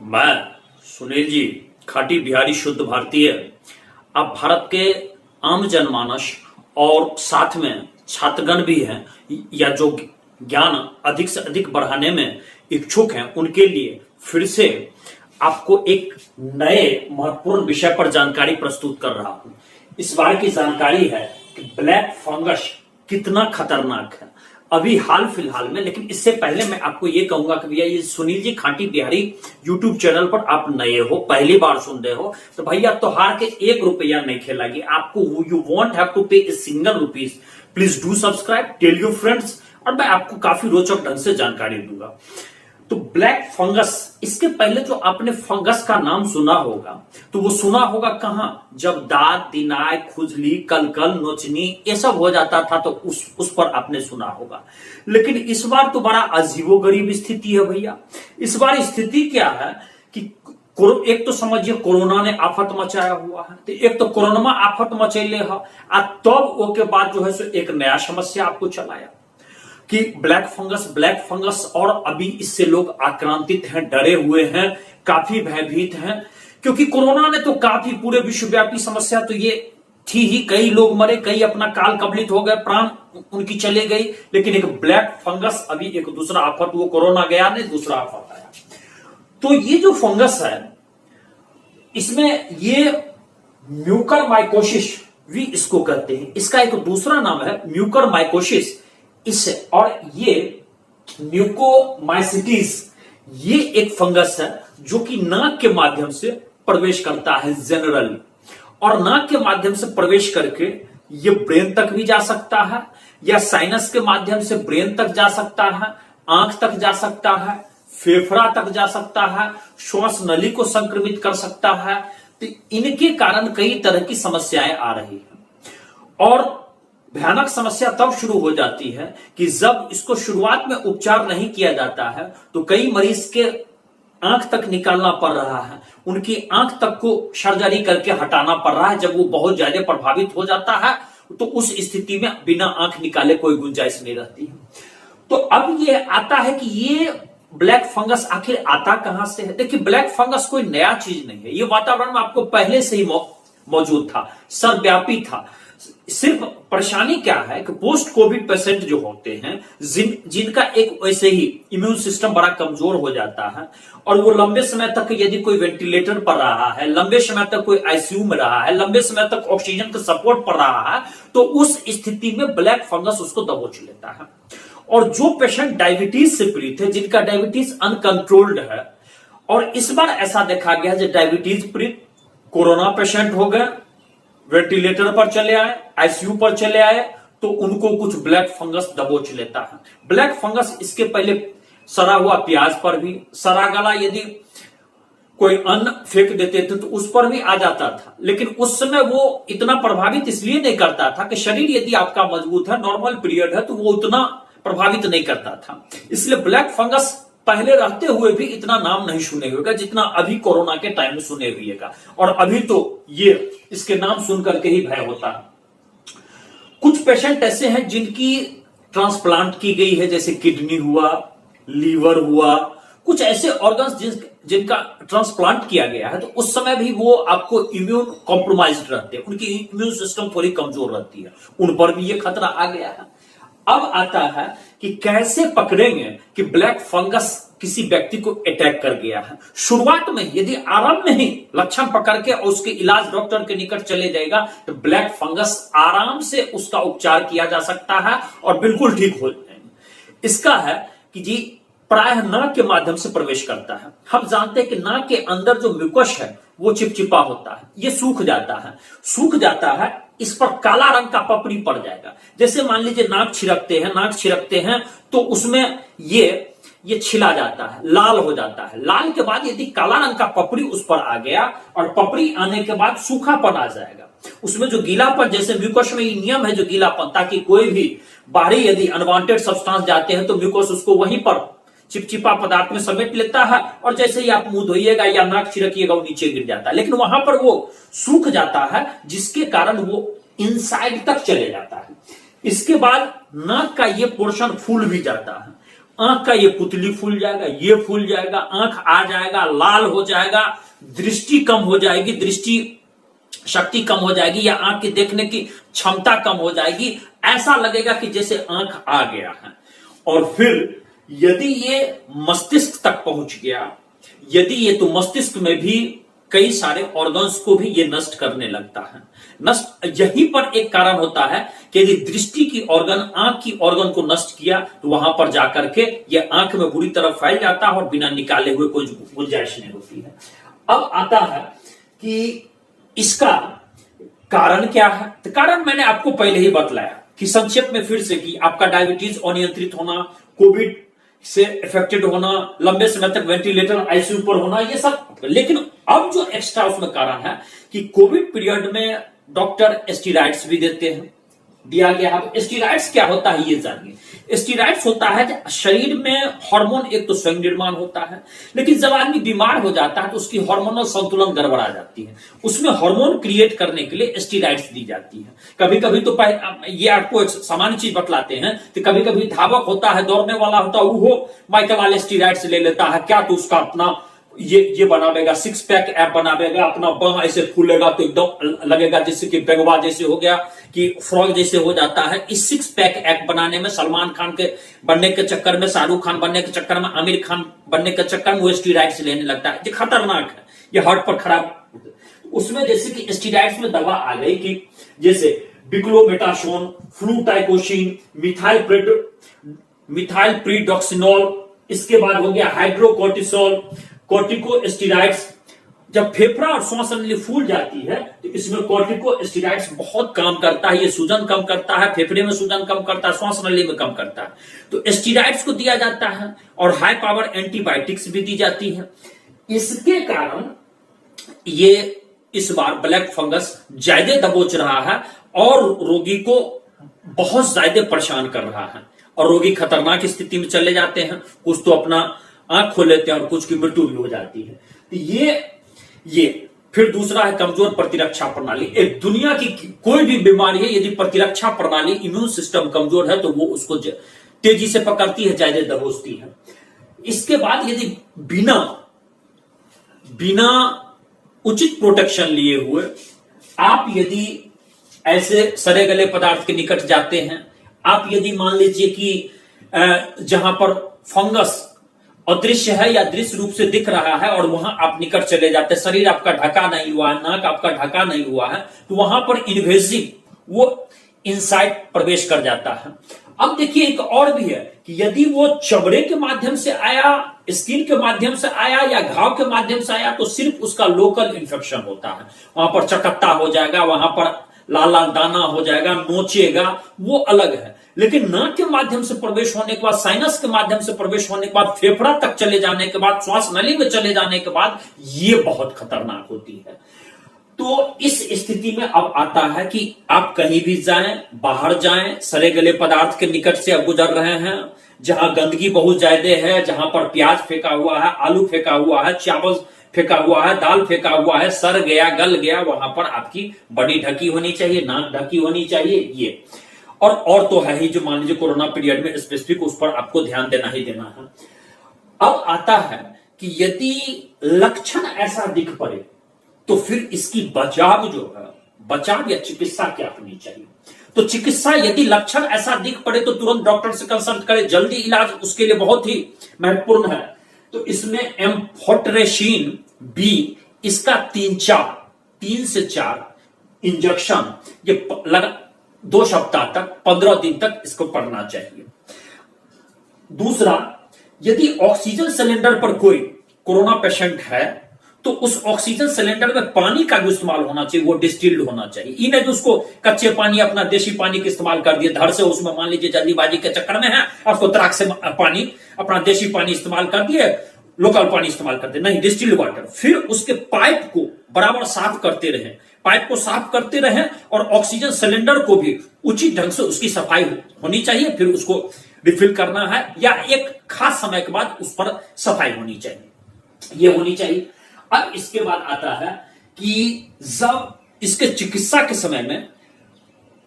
मैं सुनील जी, खाटी बिहारी शुद्ध भारतीय। अब भारत के आम जनमानस और साथ में छात्रगण भी हैं या जो ज्ञान अधिक से अधिक बढ़ाने में इच्छुक हैं, उनके लिए फिर से आपको एक नए महत्वपूर्ण विषय पर जानकारी प्रस्तुत कर रहा हूं। इस बार की जानकारी है कि ब्लैक फंगस कितना खतरनाक है अभी हाल फिलहाल में। लेकिन इससे पहले मैं आपको ये कहूंगा कि भैया, ये सुनील जी खाटी बिहारी यूट्यूब चैनल पर आप नए हो, पहली बार सुन रहे हो, तो भैया त्योहार के 1 रुपया नहीं खेलागी आपको। You want have to pay a single rupees. Please do subscribe, tell your friends, और मैं आपको काफी रोचक ढंग से जानकारी दूंगा। तो ब्लैक फंगस, इसके पहले जो आपने फंगस का नाम सुना होगा तो वो सुना होगा कहां, जब दांत दिनाय, खुजली, कलकल, नोचनी ये सब हो जाता था तो उस पर आपने सुना होगा। लेकिन इस बार तो बड़ा अजीबोगरीब स्थिति है भैया। इस बार स्थिति क्या है कि एक तो समझिए कोरोना ने आफत मचाया हुआ है, तो एक तो कोरोना आफत मचैले है, तब वो के बाद जो है सो एक नया समस्या आपको चलाया कि ब्लैक फंगस, और अभी इससे लोग आक्रांतित हैं, डरे हुए हैं, काफी भयभीत हैं, क्योंकि कोरोना ने तो काफी पूरे विश्वव्यापी समस्या तो ये थी ही। कई लोग मरे, कई अपना काल कबलित हो गए, प्राण उनकी चले गई। लेकिन एक ब्लैक फंगस अभी एक दूसरा आफत, वो कोरोना गया नहीं, दूसरा आफत आया। तो ये जो फंगस है, इसमें ये म्यूकरमाइकोसिस भी इसको कहते हैं। इसका एक दूसरा नाम है म्यूकरमाइकोसिस। इससे और ये म्यूकोमाइसिटिस, ये एक फंगस है जो कि नाक के माध्यम से प्रवेश करता है जनरली, और नाक के माध्यम से प्रवेश करके ये ब्रेन तक भी जा सकता है, या साइनस के माध्यम से ब्रेन तक जा सकता है, आंख तक जा सकता है, फेफड़ा तक जा सकता है, श्वास नली को संक्रमित कर सकता है। तो इनके कारण कई तरह की समस्याएं आ रही हैं। और भयानक समस्या तब शुरू हो जाती है कि जब इसको शुरुआत में उपचार नहीं किया जाता है तो कई मरीज के आंख तक निकालना पड़ रहा है, उनकी आंख तक को सर्जरी करके हटाना पड़ रहा है। जब वो बहुत ज्यादा प्रभावित हो जाता है तो उस स्थिति में बिना आंख निकाले कोई गुंजाइश नहीं रहती है। तो अब ये आता है कि ये ब्लैक फंगस आखिर आता कहां से है। देखिए, ब्लैक फंगस कोई नया चीज नहीं है, ये वातावरण में आपको पहले से ही मौजूद था, सर्वव्यापी था। सिर्फ परेशानी क्या है कि पोस्ट कोविड पेशेंट जो होते हैं, जिनका एक वैसे ही इम्यून सिस्टम बड़ा कमजोर हो जाता है, और वो लंबे समय तक यदि कोई वेंटिलेटर पर रहा है, लंबे समय तक कोई आईसीयू में रहा है, लंबे समय तक ऑक्सीजन का सपोर्ट पर रहा है, तो उस स्थिति में ब्लैक फंगस उसको दबोच लेता है। और जो पेशेंट डायबिटीज से पीड़ित है, जिनका डायबिटीज अनकंट्रोल्ड है, और इस बार ऐसा देखा गया है, जो डायबिटीज पीड़ित कोरोना पेशेंट हो गए, वेंटिलेटर पर चले आए, आईसीयू पर चले आए, तो उनको कुछ ब्लैक फंगस दबोच लेता है। ब्लैक फंगस इसके पहले सड़ा हुआ प्याज पर भी, सड़ा गला यदि कोई अन्न फेंक देते थे तो उस पर भी आ जाता था। लेकिन उस समय वो इतना प्रभावित इसलिए नहीं करता था कि शरीर यदि आपका मजबूत है, नॉर्मल पीरियड है, तो वो उतना प्रभावित नहीं करता था। इसलिए ब्लैक फंगस पहले रहते हुए भी इतना नाम नहीं सुने होगा जितना अभी कोरोना के टाइम में सुने हुएगा। और अभी तो ये इसके नाम सुन करके ही भय होता है। कुछ पेशेंट ऐसे हैं जिनकी ट्रांसप्लांट की गई है, जैसे किडनी हुआ, लीवर हुआ, कुछ ऐसे ऑर्गन्स जिनका ट्रांसप्लांट किया गया है, तो उस समय भी वो आपको इम्यून कॉम्प्रोमाइज्ड रहते हैं, उनकी इम्यून सिस्टम थोड़ी कमजोर रहती है, उन पर भी ये खतरा आ गया है। अब आता है कि कैसे पकड़ेंगे कि ब्लैक फंगस किसी व्यक्ति को अटैक कर गया है। शुरुआत में यदि आराम में ही लक्षण पकड़ के और उसके इलाज डॉक्टर के निकट चले जाएगा तो ब्लैक फंगस आराम से उसका उपचार किया जा सकता है और बिल्कुल ठीक हो जाएंगे। इसका है कि जी प्रायः नाक के माध्यम से प्रवेश करता है। हम जानते हैं कि नाक के अंदर जो म्यूकस है वो चिपचिपा होता है, ये सूख जाता है, इस पर काला रंग का पपड़ी पड़ जाएगा। जैसे मान लीजिए नाक छिड़कते हैं तो उसमें ये छिला जाता है, लाल हो जाता है। लाल के बाद यदि काला रंग का पपड़ी उस पर आ गया, और पपड़ी आने के बाद सूखापन आ जाएगा, उसमें जो गीलापन, जैसे म्यूकस में ये नियम है जो गीलापन, ताकि कोई भी बाहरी यदि अनवांटेड सब्सटेंस जाते हैं तो म्यूकस उसको वहीं पर चिपचिपा पदार्थ में समेट लेता है, और जैसे ही आप मुंह धोइएगा या नाक छिड़किएगा वो नीचे गिर जाता है। लेकिन वहां पर वो सूख जाता है, जिसके कारण वो इनसाइड तक चले जाता है। इसके बाद नाक का ये पोर्शन फूल भी जाता है, आंख का ये पुतली फूल जाएगा, ये फूल जाएगा, आंख आ जाएगा, लाल हो जाएगा, दृष्टि कम हो जाएगी, दृष्टि शक्ति कम हो जाएगी, या आंख की देखने की क्षमता कम हो जाएगी। ऐसा लगेगा कि जैसे आंख आ गया है। और फिर यदि ये मस्तिष्क तक पहुंच गया, यदि ये तो मस्तिष्क में भी कई सारे ऑर्गन्स को भी ये नष्ट करने लगता है। नष्ट यहीं पर एक कारण होता है कि यदि दृष्टि की ऑर्गन, आंख की ऑर्गन को नष्ट किया तो वहां पर जाकर के ये आंख में बुरी तरह फैल जाता है और बिना निकाले हुए कोई गुंजाइश नहीं होती है। अब आता है कि इसका कारण क्या है। तो कारण मैंने आपको पहले ही बतलाया कि संक्षेप में फिर से कि आपका डायबिटीज अनियंत्रित होना, कोविड से इफेक्टेड होना, लंबे समय तक वेंटिलेटर आईसीयू पर होना, ये सब। लेकिन अब जो एक्स्ट्रा उसमें कारण है कि कोविड पीरियड में डॉक्टर स्टेरॉइड्स भी देते हैं, दिया गया है। स्टेरॉइड्स क्या होता है ये जानिए। स्टेरॉइड्स होता है शरीर में हार्मोन एक तो स्वयं निर्माण होता है, लेकिन जब आदमी बीमार हो जाता है तो उसकी हार्मोनल संतुलन गड़बड़ा जाती है। उसमें हार्मोन क्रिएट करने के लिए स्टेरॉइड्स दी जाती है। कभी कभी तो ये आपको एक सामान्य चीज बतलाते हैं कि कभी कभी धावक होता है, दौड़ने वाला होता है, वो माइकल वाले स्टेरॉइड्स ले लेता है। क्या? तो उसका अपना ये बनावेगा, सिक्स पैक ऐप बनावेगा, अपना बांह ऐसे फूलेगा तो एकदम लगेगा जैसे कि बेगवा जैसे हो गया, कि फ्रॉग जैसे हो जाता है। इस सिक्स पैक ऐप बनाने में, सलमान खान के बनने के चक्कर में, शाहरुख खान बनने के चक्कर में, आमिर खान बनने के चक्कर में वो स्टेरॉइड्स लेने लगता है। ये खतरनाक है, ये हार्ट पर खराब। उसमें जैसे कि स्टेरॉइड्स में दवा आ गई कि जैसे डिक्लोमेटासोन, फ्लूटाइकोसिन, मिथाइल प्रीडॉक्सिनोल, इसके बाद हो गया हाइड्रोकोर्टिसोल, कॉर्टिकोस्टेरॉइड्स। जब फेफड़ा और श्वास नली फूल जाती है तो इसमें कॉर्टिकोस्टेरॉइड्स बहुत काम करता है। ये सूजन कम करता है, फेफड़े में सूजन कम करता है, श्वास नली में कम करता है। तो स्टेरॉइड्स को दिया जाता है और हाई पावर एंटीबायोटिक्स भी दी जाती है। इसके कारण ये इस बार ब्लैक फंगस ज्यादा दबोच रहा है और रोगी को बहुत ज्यादा परेशान कर रहा है, और रोगी खतरनाक स्थिति में चले जाते हैं। कुछ तो अपना आंख खोल लेते हैं और कुछ की मृत्यु भी हो जाती है। तो ये फिर दूसरा है कमजोर प्रतिरक्षा प्रणाली। एक दुनिया की कोई भी बीमारी है, यदि प्रतिरक्षा प्रणाली, इम्यून सिस्टम कमजोर है तो वो उसको तेजी से पकड़ती है, ज्यादा दबोचती है। इसके बाद यदि बिना उचित प्रोटेक्शन लिए हुए आप यदि ऐसे सड़े गले पदार्थ के निकट जाते हैं, आप यदि मान लीजिए कि जहां पर फंगस अदृश्य है या दृश्य रूप से दिख रहा है और वहां आप निकट चले जाते हैं, शरीर आपका ढका नहीं हुआ है, नाक आपका ढका नहीं हुआ है, तो वहां पर इन्वेजिव वो इनसाइड प्रवेश कर जाता है। अब देखिए एक और भी है कि यदि वो चमड़े के माध्यम से आया, स्किन के माध्यम से आया या घाव के माध्यम से आया तो सिर्फ उसका लोकल इन्फेक्शन होता है। वहां पर चकत्ता हो जाएगा, वहां पर लाल लाल दाना हो जाएगा, नोचेगा, वो अलग है। लेकिन नाक के माध्यम से प्रवेश होने के बाद, साइनस के माध्यम से प्रवेश होने के बाद, फेफड़ा तक चले जाने के बाद, श्वास नली में चले जाने के बाद, ये बहुत खतरनाक होती है। तो इस स्थिति में अब आता है कि आप कहीं भी जाएं, बाहर जाएं, सड़े गले पदार्थ के निकट से अब गुजर रहे हैं, जहां गंदगी बहुत ज्यादा है, जहां पर प्याज फेंका हुआ है, आलू फेंका हुआ है, चावल फेंका हुआ है, दाल फेंका हुआ है, सड़ गया, गल गया, वहां पर आपकी बॉडी ढकी होनी चाहिए, नाक ढकी होनी चाहिए। ये और तो है ही, जो मान लीजिए कोरोना पीरियड में स्पेसिफिक, उस पर आपको ध्यान देना ही देना है। अब आता है कि यदि लक्षण ऐसा दिख पड़े तो फिर इसकी बचाव जो है, बचाव या चिकित्सा क्या होनी चाहिए। तो चिकित्सा, यदि लक्षण ऐसा दिख पड़े तो तुरंत डॉक्टर से कंसल्ट करें, जल्दी इलाज उसके लिए बहुत ही महत्वपूर्ण है। तो इसमें एम्फोटेरेसिन बी, इसका 3 से 4 इंजेक्शन, ये 2 सप्ताह तक, 15 दिन तक इसको पढ़ना चाहिए। दूसरा, यदि ऑक्सीजन सिलेंडर पर कोई कोरोना पेशेंट है तो उस ऑक्सीजन सिलेंडर में पानी का भी इस्तेमाल होना चाहिए, वो डिस्टिल्ड होना चाहिए। ये नहीं कि उसको कच्चे पानी, अपना देशी पानी का इस्तेमाल कर दिए, धड़ से उसमें मान लीजिए जल्दीबाजी के चक्कर में है, उसको तराक से पानी, अपना देशी पानी इस्तेमाल कर दिए, लोकल पानी इस्तेमाल करते, नहीं, डिस्टिल्ड वाटर। फिर उसके पाइप को बराबर साफ करते रहे, पाइप को साफ करते रहे, और ऑक्सीजन सिलेंडर को भी उचित ढंग से उसकी सफाई होनी चाहिए। फिर उसको रिफिल करना है या एक खास समय के बाद उस पर सफाई होनी चाहिए, ये होनी चाहिए। अब इसके बाद आता है कि जब इसके चिकित्सा के समय में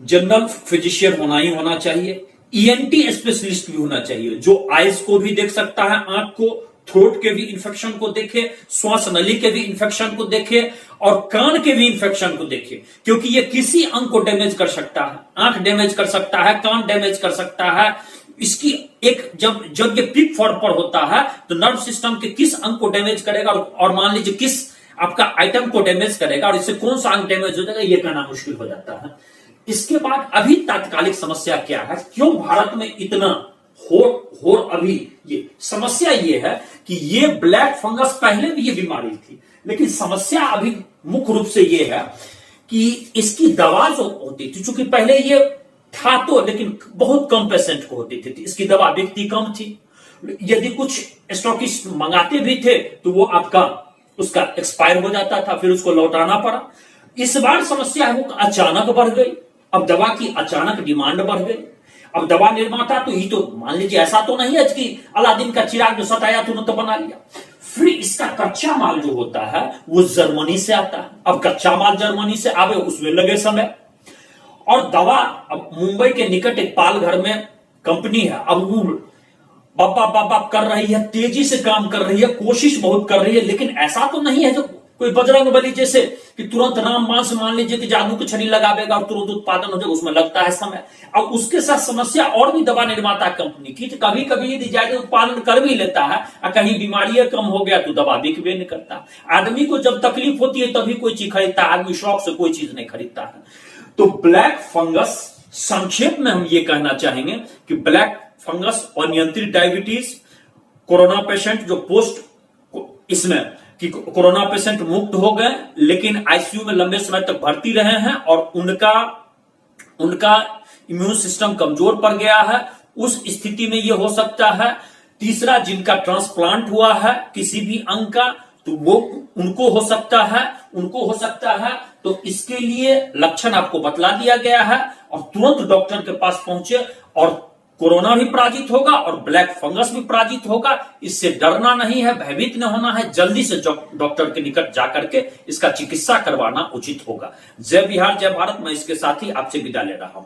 जनरल फिजिशियन होना ही होना चाहिए, ईएनटी स्पेशलिस्ट भी होना चाहिए, जो आइज को भी देख सकता है, आंख को, थ्रोट के भी इंफेक्शन को देखे, श्वास नली के भी इंफेक्शन को देखे और कान के भी इंफेक्शन को देखे, क्योंकि ये किसी अंग को डैमेज कर सकता है। आंख डैमेज कर सकता है, कान डैमेज कर सकता है। इसकी एक जब ये पीक फॉर्म पर होता है तो नर्व सिस्टम के किस अंग को डैमेज करेगा और मान लीजिए किस आपका आइटम को डैमेज करेगा और इससे कौन सा अंग डैमेज हो जाएगा, ये कहना मुश्किल हो जाता है। इसके बाद अभी तात्कालिक समस्या क्या है, क्यों भारत में इतना होड़ अभी ये समस्या ये है कि ये ब्लैक फंगस पहले भी ये बीमारी थी, लेकिन समस्या अभी मुख्य रूप से ये है कि इसकी दवा जो होती थी, चूंकि पहले ये था तो लेकिन बहुत कम पेशेंट को होती थी, इसकी दवा बिकती कम थी। यदि कुछ स्टॉकिस्ट मंगाते भी थे तो वो आपका उसका एक्सपायर हो जाता था, फिर उसको लौटाना पड़ा। इस बार समस्या है वो अचानक बढ़ गई, अब दवा की अचानक डिमांड बढ़ गई। अब दवा निर्माता तो ये तो मान लीजिए ऐसा तो नहीं है कि अलादीन का चिराग जो सताया तुरंत बना लिया। फिर इसका कच्चा माल जो होता है वो जर्मनी से आता है। अब कच्चा माल जर्मनी से आवे उसमें लगे समय, और दवा अब मुंबई के निकट एक पालघर में कंपनी है, अब वो बाप कर रही है, तेजी से काम कर रही है, कोशिश बहुत कर रही है, लेकिन ऐसा तो नहीं है जो कोई बजरंग बली जैसे कि तुरंत रामबाण से मान लीजिए कि जादू की छड़ी लगावेगा और तुरंत उत्पादन हो जाएगा, उसमें लगता है समय। अब उसके साथ समस्या और भी दवा निर्माता कंपनी की, कभी कभी यदि ज्यादा उत्पादन कर भी लेता है और कहीं बीमारी कम हो गया तो दवा बिकवे नहीं करता। आदमी को जब तकलीफ होती है तभी कोई चीज खरीदता है, आदमी शौक से कोई चीज नहीं खरीदता है। तो ब्लैक फंगस, संक्षेप में हम ये कहना चाहेंगे कि ब्लैक फंगस अनियंत्रित डायबिटीज, कोरोना पेशेंट जो पोस्ट इसमें कि कोरोना पेशेंट मुक्त हो गए लेकिन आईसीयू में लंबे समय तक भर्ती रहे हैं और उनका इम्यून सिस्टम कमजोर पड़ गया है, उस स्थिति में यह हो सकता है। तीसरा, जिनका ट्रांसप्लांट हुआ है किसी भी अंग का, तो वो उनको हो सकता है। तो इसके लिए लक्षण आपको बतला दिया गया है और तुरंत डॉक्टर के पास पहुंचे और कोरोना भी पराजित होगा और ब्लैक फंगस भी पराजित होगा। इससे डरना नहीं है, भयभीत न होना है, जल्दी से डॉक्टर के निकट जाकर के इसका चिकित्सा करवाना उचित होगा। जय बिहार जय भारत। मैं इसके साथ ही आपसे विदा ले रहा हूं।